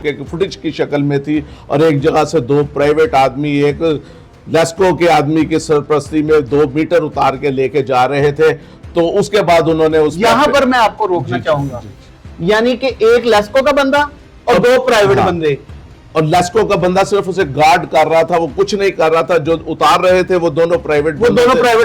एक फुटेज की शक्ल में थी और एक जगह से दो प्राइवेट आदमी एक लेस्को के आदमी की सरपरस्ती में 2 मीटर उतार के लेके जा रहे थे। तो उसके बाद उन्होंने उस यहाँ पर मैं आपको रोकना चाहूंगा, यानी कि एक लेस्को का बंदा और 2 प्राइवेट बंदे, और लेस्को का बंदा सिर्फ उसे गार्ड कर रहा था, वो कुछ नहीं कर रहा था। जो उतार रहे थे वो दोनों प्राइवेट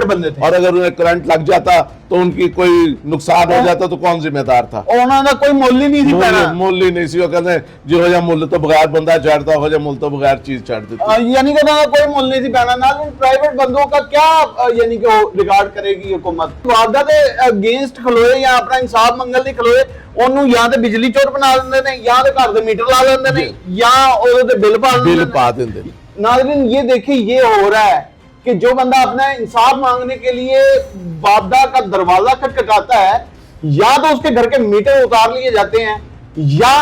बंदे थे। और अगर उन्हें करंट लग जाता तो उनकी कोई नुकसान हो जाता तो कौन जिम्मेदार था? उन्होंने कोई मुल्ल ही नहीं थी पैना, मुल्ल ही नहीं सी। वो कहते जी हो जा मुल्ल तो बगैर बंदा चढ़ता, हो जा मुल्ल तो बगैर चीज चढ़ देती, यानी कि उन्होंने कोई मुल्ल नहीं थी पैना ना। प्राइवेट बंदों का क्या यानी कि रिगार्ड करेगी हुकूमत? वादा दे अगेंस्ट खलोए या अपना इंसाफ मंगल नहीं खलोए, ਉਹਨੂੰ ਜਾਂ ਤੇ ਬਿਜਲੀ ਚੋਰ ਬਣਾ ਦਿੰਦੇ ਨੇ ਜਾਂ ਤੇ ਘਰ ਦੇ ਮੀਟਰ ਲਾ ਲੈਂਦੇ ਨੇ ਜਾਂ ਉਹਦੇ ਤੇ ਬਿੱਲ ਪਾ ਦਿੰਦੇ ਨੇ। नाज़रीन ये देखिए ये हो रहा है कि जो बंदा अपना इंसाफ मांगने के लिए वादा का दरवाजा खटखटाता है, या तो उसके घर के मीटर उतार लिए जाते हैं या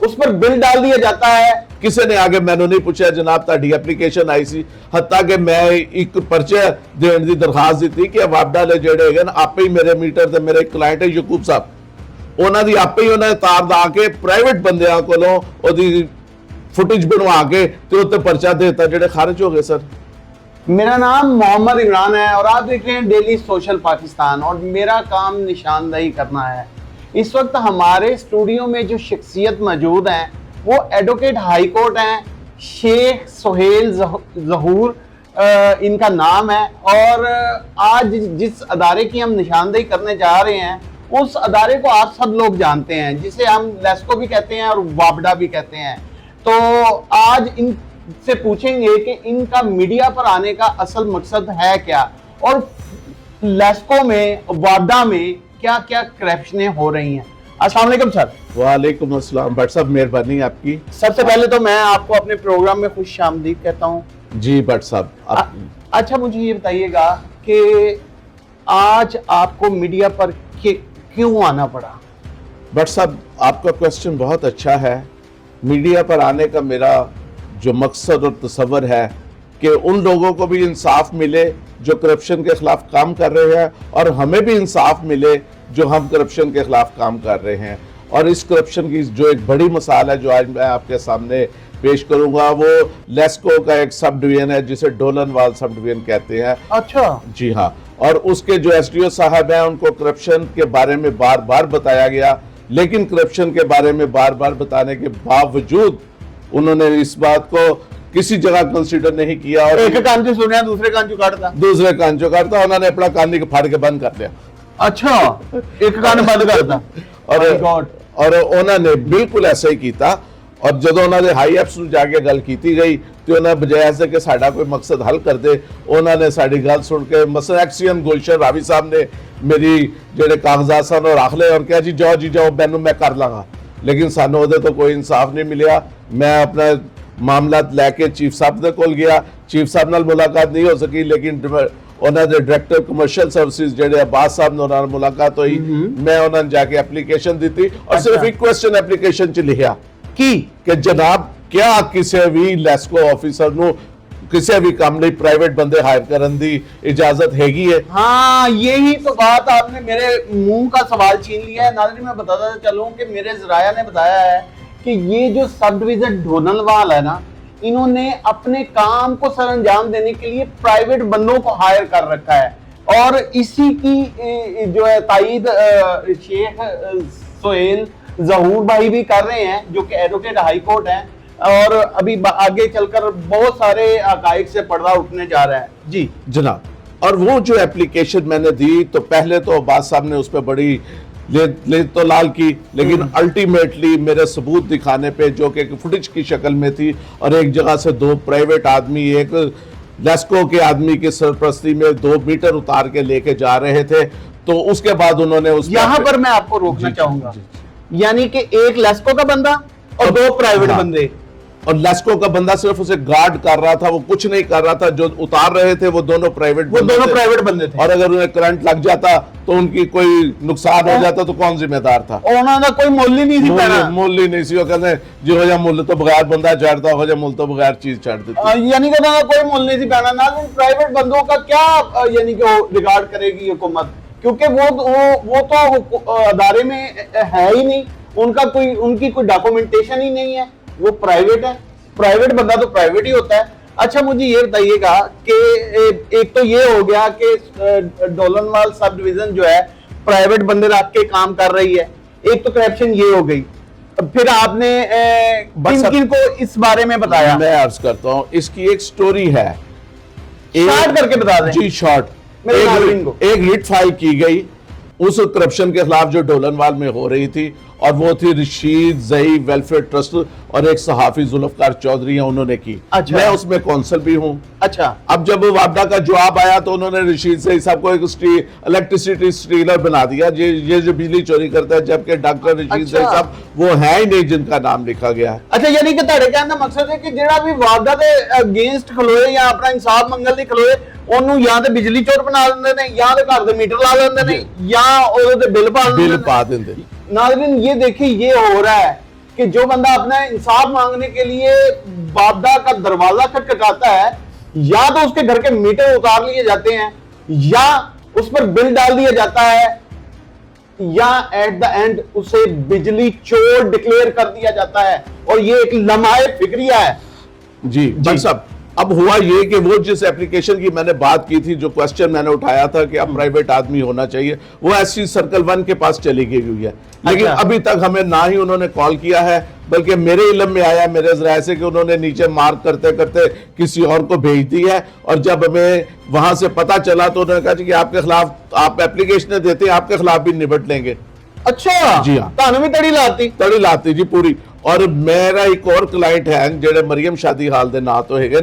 उस पर बिल डाल दिया जाता है। किसी ने आगे मैंने नहीं पूछा जनाब ताड़ी एप्लीकेशन आई सी, हत्ता कि मैं एक पर्चे देने की दरखास्त दी कि वादा ले जेड़े है ना आपे ही मेरे मीटर ते मेरे क्लाइंट है यकूब साहब, ਉਹਨਾਂ ਦੀ ਆਪੇ ਹੀ ਉਹਨਾਂ ਨੇ ਤਾਰ ਲਾ ਕੇ ਪ੍ਰਾਈਵੇਟ ਬੰਦਿਆਂ ਕੋਲੋਂ ਉਹਦੀ ਫੁਟੇਜ ਬਣਵਾ ਕੇ ਤੇ ਉੱਤੇ ਪਰਚਾ ਦੇ ਦਿੱਤਾ ਜਿਹੜੇ ਖਾਰਜ ਹੋ ਗਏ। ਸਰ मेरा नाम मोहम्मद इमरान है और आप देख रहे हैं डेली सोशल पाकिस्तान और मेरा काम निशानदही करना है। इस वक्त हमारे स्टूडियो में जो शख्सियत मौजूद हैं वो एडवोकेट हाई कोर्ट हैं, शेख सोहेल ज़हूर इनका नाम है। और आज जिस अदारे की हम निशानदही करने जा रहे हैं उस अदारे को आप सब लोग जानते हैं, जिसे हम लेस्को भी कहते हैं और वाबडा भी कहते हैं। तो आज इनसे पूछेंगे कि इनका मीडिया पर आने का असल मकसद है क्या और लेस्को में वाबडा में क्या क्या करप्शनें हो रही हैं। अस्सलाम वालेकुम सर। वालेकुम अस्सलाम भट्ट साहब, मेहरबानी आपकी। सबसे पहले तो मैं आपको अपने प्रोग्राम में खुशामदीद कहता हूँ। जी भट्ट साहब। अच्छा मुझे ये बताइएगा कि आज आपको मीडिया पर क्यों आना पड़ा? भट्ट साहब आपका क्वेश्चन बहुत अच्छा है। मीडिया पर आने का मेरा जो मकसद और तसव्वुर है कि उन लोगों को भी इंसाफ मिले जो करप्शन के खिलाफ काम कर रहे हैं और हमें भी इंसाफ मिले जो हम करप्शन के खिलाफ काम कर रहे हैं। और इस करप्शन की जो एक बड़ी मिसाल है जो आज मैं आपके सामने पेश करूंगा वो लेस्को का एक सब डिवीजन है जिसे डोलनवाल सब डिवीजन कहते हैं। अच्छा जी हाँ। और उसके जो एसडीओ साहब हैं उनको करप्शन के बारे में बार बार बताया गया, लेकिन करप्शन के बारे में बार बार बताने के बावजूद उन्होंने इस बात को किसी जगह कंसीडर नहीं किया। और एक कान से सुना दूसरे कान चो काटता, उन्होंने अपना कान की फाड़ के बंद कर दिया। अच्छा एक कान बंद करता और उन्होंने बिल्कुल ऐसा ही किया। और जो उन्होंने हाई एप्स जाके गल की गई तो उन्हें बजाय से कि साडा कोई मकसद हल कर दे, उन्होंने साड़ी गल सुन के मसला एक्सीएम गुलशन रावी साहब ने मेरी जेडे कागजात सन और रख ले और कहा जी जाओ मैनू मैं कर लाँगा, लेकिन सानू उहदे तो कोई इंसाफ नहीं मिलिया। मैं अपना मामला लैके चीफ साहब के कोल गया, चीफ साहब नाल मुलाकात नहीं हो सकी, लेकिन उन्होंने डायरेक्टर कमर्शियल सर्विसेज जेडे अब्बास साहब ने मुलाकात हुई। मैं उन्होंने जाके एप्लीकेशन दी और सिर्फ एक क्वेश्चन एप्लीकेशन च लिखा कि जनाब क्या किसी भी लेस्को ऑफिसर नु किसी भी काम ਲਈ प्राइवेट बंदे हायर करने की इजाजत हैगी है। हाँ यही तो बात आपने मेरे मुंह का सवाल छीन लिया है। नाज़रीन मैं बताता चलूं कि मेरे ज़राया ने बताया है कि ये जो सब डिवीजन डोलनवाल है ना, इन्होंने अपने काम को सरअंजाम देने के लिए प्राइवेट बंदों को हायर कर रखा है और इसी की जो है तायीद शेख सोहेल ज़हूर भाई भी कर रहे हैं जो कि एडवोकेट हाई कोर्ट हैं और अभी आगे चलकर बहुत सारे हकाइक से पर्दा उठने जा रहा है। जी जनाब। और वो जो एप्लीकेशन मैंने दी तो पहले तो अब्बास साहब ने उस पर बड़ी ले तो लाल की, लेकिन अल्टीमेटली मेरे सबूत दिखाने पे जो कि फुटेज की शक्ल में थी और एक जगह से 2 प्राइवेट आदमी एक लेस्को के आदमी की सरपरस्ती में 2 मीटर उतार के लेके जा रहे थे, तो उसके बाद उन्होंने उस यहाँ पर मैं आपको रोकना चाहूंगा, यानी कि एक लेस्को का बंदा और 2 प्राइवेट बंदे, और लेस्को का बंदा सिर्फ उसे गार्ड कर रहा था, वो कुछ नहीं कर रहा था। जो उतार रहे थे वो दोनों प्राइवेट बंदे थे। और अगर उन्हें करंट लग जाता तो उनकी कोई नुकसान हो जाता तो कौन जिम्मेदार था? उन्होंने कोई मुल्ल ही नहीं थी पैना, मुल्ल ही नहीं सी। वो कहते जी हो जा मुल्ल तो बगैर बंदा चढ़ता, हो जा मुल्ल तो बगैर चीज चढ़ देती, यानी कि उन्होंने कोई मुल्ल नहीं थी पैना ना। प्राइवेट बंदों का क्या यानी कि रिगार्ड करेगी हुकूमत, क्योंकि वो तो अदारे में है ही नहीं, उनकी कोई डॉक्यूमेंटेशन ही नहीं है। वो प्राइवेट है, प्राइवेट बंदा तो प्राइवेट ही होता है। अच्छा मुझे ये बताइएगा कि एक तो ये हो गया कि डोलनवाल सब डिवीजन जो है प्राइवेट बंदे रख के काम कर रही है, एक तो करप्शन ये हो गई। फिर आपने किन को इस बारे में बताया? मैं अर्ज करता हूँ, इसकी एक स्टोरी है, शॉर्ट करके बता दें जी शॉर्ट। मेरे नाज़रीन को। एक रिट फाइल की गई उस करप्शन के खिलाफ जो डोलनवाल में हो रही थी, और वो थी रशीद जही वेलफेयर ट्रस्ट और एक सहाफी जुल्फकार चौधरी हैं, उन्होंने की। अच्छा। मैं उसमें कौंसल भी हूं। अच्छा। अब जब वापडा का जवाब आया तो उन्होंने रशीद जही साहब को एक इलेक्ट्रिसिटी स्टीलर बना दिया, ये जो बिजली चोरी करता है, जबकि डॉक्टर रशीद जही साहब वो है ही नहीं जिनका नाम लिखा गया है। अच्छा यानी कि ਤੁਹਾਡੇ ਕਹਿਣ ਦਾ ਮਕਸਦ ਹੈ ਕਿ ਜਿਹੜਾ ਵੀ ਵਾਪਡਾ ਦੇ ਅਗੇਂਸਟ ਖਲੋਏ ਜਾਂ ਆਪਣਾ ਇਨਸਾਫ ਮੰਗਣ ਲਈ ਖਲੋਏ, ਉਹਨੂੰ ਜਾਂ ਤੇ ਬਿਜਲੀ ਚੋਰ ਬਣਾ ਦਿੰਦੇ ਨੇ, ਜਾਂ ਤੇ ਘਰ ਦੇ ਮੀਟਰ ਲਾ ਦਿੰਦੇ ਨੇ, ਜਾਂ ਉਹਦੇ ਤੇ ਬਿੱਲ ਪਾ ਦਿੰਦੇ ਨੇ। नाज़रीन ये देखिए ये हो रहा है कि जो बंदा अपना इंसाफ मांगने के लिए बापदा का दरवाजा खटखटाता है, या तो उसके घर के मीटर उतार लिए जाते हैं, या उस पर बिल डाल दिया जाता है, या एट द एंड उसे बिजली चोर डिक्लेयर कर दिया जाता है। और ये एक लम्हाए फिक्रिया है। जी साहब, अब हुआ ये कि वो जिस एप्लीकेशन की मैंने बात की थी, जो क्वेश्चन मैंने उठाया था कि अब प्राइवेट आदमी होना चाहिए, वो एससी सर्कल 1 के पास चली गई हुई है। लेकिन अभी तक हमें ना ही उन्होंने कॉल किया है, बल्कि मेरे इल्म में आया मेरे जराए से कि उन्होंने नीचे मार्क करते करते किसी और को भेज दी है। और जब हमें वहां से पता चला तो उन्होंने कहा कि आपके खिलाफ आप एप्लीकेशन देते हैं, आपके खिलाफ भी निपट लेंगे। अच्छा जी हाँ, ਤੁਹਾਨੂੰ ਵੀ ਤੜੀ ਲਾਤੀ जी पूरी। और मेरा एक और क्लाइंट है ਜਿਹੜੇ ਮਰੀਮ ਸ਼ਾਦੀ ਹਾਲ ਦੇ ਨਾਂ ਤੋਂ ਹੈਗੇ,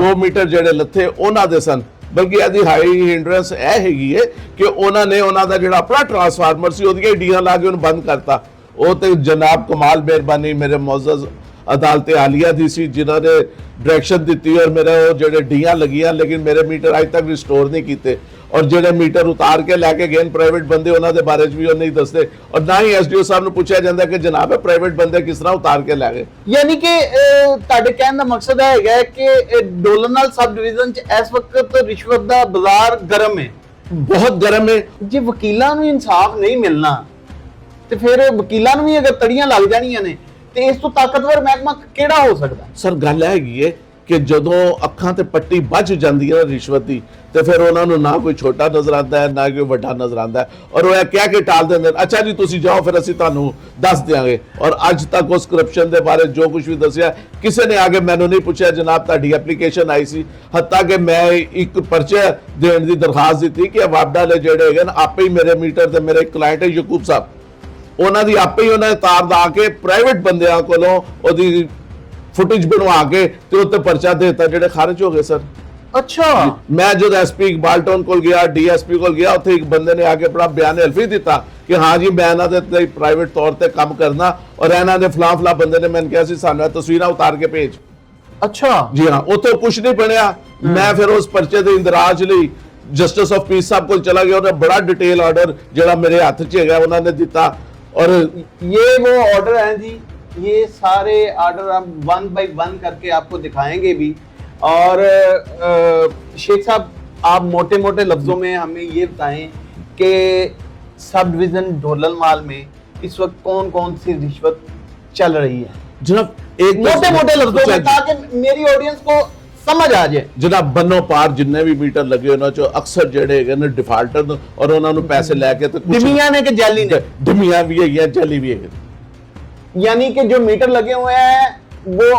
2 ਮੀਟਰ ਜਿਹੜੇ ਲੱਥੇ ਉਹਨਾਂ ਦੇ ਸਨ। ਬਲਕਿ ਇਹਦੀ ਹਾਈ ਹਿੰਡਰੈਂਸ ਇਹ ਹੈਗੀ ਹੈ ਕਿ ਉਹਨਾਂ ਨੇ ਉਹਨਾਂ ਦਾ ਜਿਹੜਾ ਆਪਣਾ ਟਰਾਂਸਫਾਰਮਰ ਸੀ ਉਹਦੀਆਂ ਡੀਆਂ ਲਾ ਕੇ ਉਹਨੂੰ ਬੰਦ ਕਰਤਾ। ਉਹ ਤੇ ਜਨਾਬ ਕਮਾਲ ਮਿਹਰਬਾਨੀ ਮੇਰੇ ਮੁਅੱਜ਼ਜ਼ ਅਦਾਲਤ ਆਲੀਆ ਦੀ ਸੀ, ਜਿਨ੍ਹਾਂ ਨੇ ਡਾਇਰੈਕਸ਼ਨ ਦਿੱਤੀ ਔਰ ਮੇਰੇ ਉਹ ਜਿਹੜੇ ਡੀਆਂ ਲੱਗੀਆਂ, ਲੇਕਿਨ ਮੇਰੇ ਮੀਟਰ ਅੱਜ ਤੱਕ ਰਿਸਟੋਰ ਨਹੀਂ ਕੀਤੇ। और ਜਿਹੜੇ ਮੀਟਰ ਉਤਾਰ ਕੇ ਲੈ ਕੇ ਗਏ ਪ੍ਰਾਈਵੇਟ ਬੰਦੇ, ਉਹਨਾਂ ਦੇ ਬਾਰੇ ਚ ਵੀ ਉਹ ਨਹੀਂ ਦੱਸਦੇ। ਔਰ ਨਾ ਹੀ ਐਸਡੀਓ ਸਾਹਿਬ ਨੂੰ ਪੁੱਛਿਆ ਜਾਂਦਾ ਕਿ ਜਨਾਬ ਇਹ ਪ੍ਰਾਈਵੇਟ ਬੰਦੇ ਕਿਸ ਤਰ੍ਹਾਂ ਉਤਾਰ ਕੇ ਲੈ ਗਏ। ਯਾਨੀ ਕਿ ਤੁਹਾਡੇ ਕਹਿਣ ਦਾ ਮਕਸਦ ਹੈਗਾ ਕਿ ਡੋਲਨਵਾਲ ਸਬ ਡਿਵੀਜ਼ਨ ਚ ਇਸ ਵਕਤ ਰਿਸ਼ਵਤ ਦਾ ਬਾਜ਼ਾਰ ਗਰਮ ਹੈ, ਬਹੁਤ ਗਰਮ ਹੈ। ਜੇ ਵਕੀਲਾਂ ਨੂੰ ਇਨਸਾਫ ਨਹੀਂ ਮਿਲਣਾ ਤੇ ਫਿਰ ਵਕੀਲਾਂ ਨੂੰ ਵੀ ਅਗਰ ਤੜੀਆਂ ਲੱਗ ਜਾਣੀਆਂ ਨੇ ਤੇ ਇਸ ਤੋਂ ਤਾਕਤਵਰ ਮਹਿਕਮਾ ਕਿਹੜਾ ਹੋ ਸਕਦਾ? ਸਰ ਗੱਲ ਹੈਗੀ ਹੈ ਕਿ ਜਦੋਂ ਅੱਖਾਂ ਤੇ ਪੱਟੀ ਵੱਜ ਜਾਂਦੀ ਹੈ ਰਿਸ਼ਵਤ ਦੀ, ਤੇ ਫਿਰ ਉਹਨਾਂ ਨੂੰ ਨਾ ਕੋਈ ਛੋਟਾ ਨਜ਼ਰ ਆਉਂਦਾ ਹੈ ਨਾ ਕੋਈ ਵੱਡਾ ਨਜ਼ਰ ਆਉਂਦਾ ਹੈ, ਔਰ ਉਹ ਇਹ ਕਹਿ ਕੇ ਟਾਲ ਦਿੰਦੇ ਨੇ, ਅੱਛਾ ਜੀ ਤੁਸੀਂ ਜਾਓ ਫਿਰ ਅਸੀਂ ਤੁਹਾਨੂੰ ਦੱਸ ਦਿਆਂਗੇ। ਔਰ ਅੱਜ ਤੱਕ ਉਸ ਕਰਪਸ਼ਨ ਦੇ ਬਾਰੇ ਜੋ ਕੁਝ ਵੀ ਦੱਸਿਆ ਕਿਸੇ ਨੇ ਆ ਕੇ ਮੈਨੂੰ ਨਹੀਂ ਪੁੱਛਿਆ ਜਨਾਬ ਤੁਹਾਡੀ ਐਪਲੀਕੇਸ਼ਨ ਆਈ ਸੀ। ਹੱਤਾ ਕਿ ਮੈਂ ਇੱਕ ਪਰਚਾ ਦੇਣ ਦੀ ਦਰਖਾਸਤ ਦਿੱਤੀ ਕਿ ਵਾਪਡਾ ਦੇ ਜਿਹੜੇ ਹੈਗੇ ਆਪੇ ਹੀ ਮੇਰੇ ਮੀਟਰ ਤੇ ਮੇਰੇ ਕਲਾਇੰਟ ਹੈ ਯਕੂਬ ਸਾਹਿਬ, ਉਹਨਾਂ ਦੀ ਆਪੇ ਹੀ ਉਹਨਾਂ ਨੇ ਤਾਰ ਲਾ ਕੇ ਪ੍ਰਾਈਵੇਟ ਬੰਦਿਆਂ ਕੋਲੋਂ ਉਹਦੀ ਫੁਟੇਜ ਬਣਵਾ ਕੇ ਤੇ ਉੱਤੇ ਪਰਚਾ ਦੇ ਦਿੱਤਾ, ਜਿਹੜੇ ਖਾਰਜ ਹੋ ਗਏ ਸਰ। अच्छा मैं जो एसपी इकबाल टोन को गया, डीएसपी को गया, उत्थे एक बंदे ने आके अपना बयान हल्फी दिता कि हाँ जी मैं इन्हां दे प्राइवेट तौर ते काम करना और इन्हां दे फलां बंदे ने मैंने कहा सी सानू तस्वीरां उतार के भेज। अच्छा जी हाँ, उत्थे कुछ नहीं बनया। मैं फिर उस पर्चे दे इंदराज लई जस्टिस ऑफ पीस साहब को चला गया, उन्हें बड़ा डिटेल ऑर्डर जिहड़ा मेरे हाथ च है उन्होंने दिता। और ये वो ऑर्डर हैं जी, ये सारे ऑर्डर हम 1 by 1 करके आपको दिखाएंगे भी। और शेख साहब आप मोटे मोटे लफ्जों में हमें ये बताएं कि सब डिवीजन डोलनवाल में इस वक्त कौन कौन सी रिश्वत चल रही है? जनाब एक मोटे मोटे लफ्जों में, ताकि मेरी ऑडियंस को समझ आ जाए। जनाब बन्नो पार जिन्ने भी मीटर लगे उन्हां चो अक्सर जेडे हैगे ने डिफाल्टर ने और उन्हां नूं पैसे लेके ते डिमियां ने कि जाली ने? डिमियां भी हैगियां जाली भी हैगे। यानी कि जो मीटर लगे हुए हैं वो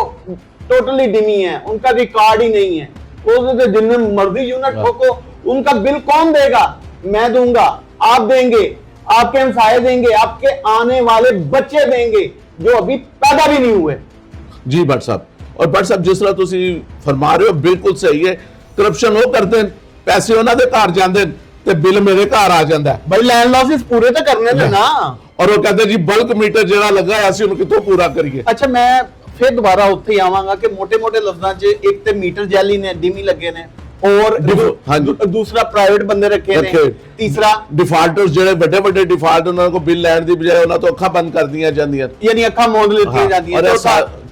टोटली डिमी है, उनका रिकॉर्ड ही नहीं है। वो जिनमें मर्जी यूनिट ठोको, उनका बिल कौन देगा? मैं दूंगा, आप देंगे, आपके हमसाये देंगे, आपके आने वाले बच्चे देंगे जो अभी पैदा भी नहीं हुए। जी भट्ट साहब, और भट्ट साहब जिस तरह तुसी फरमा रहे हो बिल्कुल सही है। करप्शन वो करते हैं, पैसे उन्हां दे घर जांदे ते बिल मेरे घर आ जांदा है। भाई लैंड लॉसेस पूरे तो करने थे ना। और वो कहते जी बल्क मीटर जेड़ा लगा है ਅਸੀਂ ਉਹਨੂੰ ਕਿੱਥੋਂ ਪੂਰਾ ਕਰੀਏ। अच्छा मैं फिर दोबारा उत्थे ही आवांगा कि मोटे मोटे लफ्जां च एक ते मीटर जाली ने, डिमी लगे ने, और दूसरा प्राइवेट बंदे रखे ने, तीसरा डिफाल्टर्स जेड़े बड़े बड़े डिफाल्ट उन्हां को बिल लैण दी बजाय उन्हां तो अखां बंद कर दियां जांदियां, यानी अखां मोद लित्तियां जांदियां। और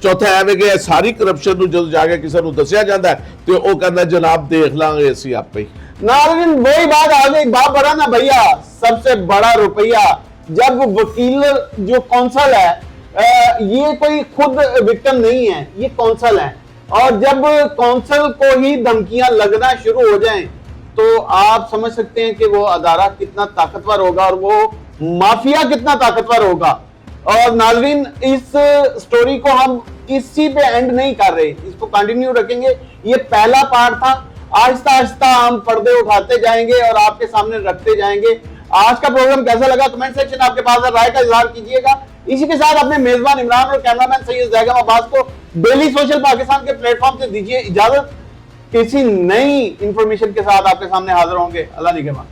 चौथा है कि सारी करप्शन ਨੂੰ ਜਦੋਂ ਜਾ ਕੇ ਕਿਸੇ ਨੂੰ ਦੱਸਿਆ ਜਾਂਦਾ ਤੇ ਉਹ ਕਹਿੰਦਾ जनाब देख लांगे ਅਸੀਂ ਆਪੇ ਹੀ। नाज़रीन वही बात आ गई, बाप बड़ा ना भैया, सबसे बड़ा रुपया। जब वकील जो कौंसल है ये कोई खुद विक्टिम नहीं है, ये कौंसल है। और जब कौंसल को ही धमकियां लगना शुरू हो जाएं तो आप समझ सकते हैं कि वो अदारा कितना ताकतवर होगा और वो माफिया कितना ताकतवर होगा। और नाज़रीन, इस स्टोरी को हम इसी पे एंड नहीं कर रहे, इसको कंटिन्यू रखेंगे। ये पहला पार्ट था, आहिस्ता आहिस्ता हम पर्दे उठाते जाएंगे और आपके सामने रखते जाएंगे। आज का प्रोग्राम कैसा लगा कमेंट सेक्शन आपके पास राय का इजहार कीजिएगा। इसी के साथ अपने मेजबान इमरान और कैमरामैन सैयद ज़ैगम अब्बास को डेली सोशल पाकिस्तान के प्लेटफॉर्म से दीजिए इजाजत। किसी नई इंफॉर्मेशन के साथ आपके सामने हाजिर होंगे। अल्लाह निगहबान।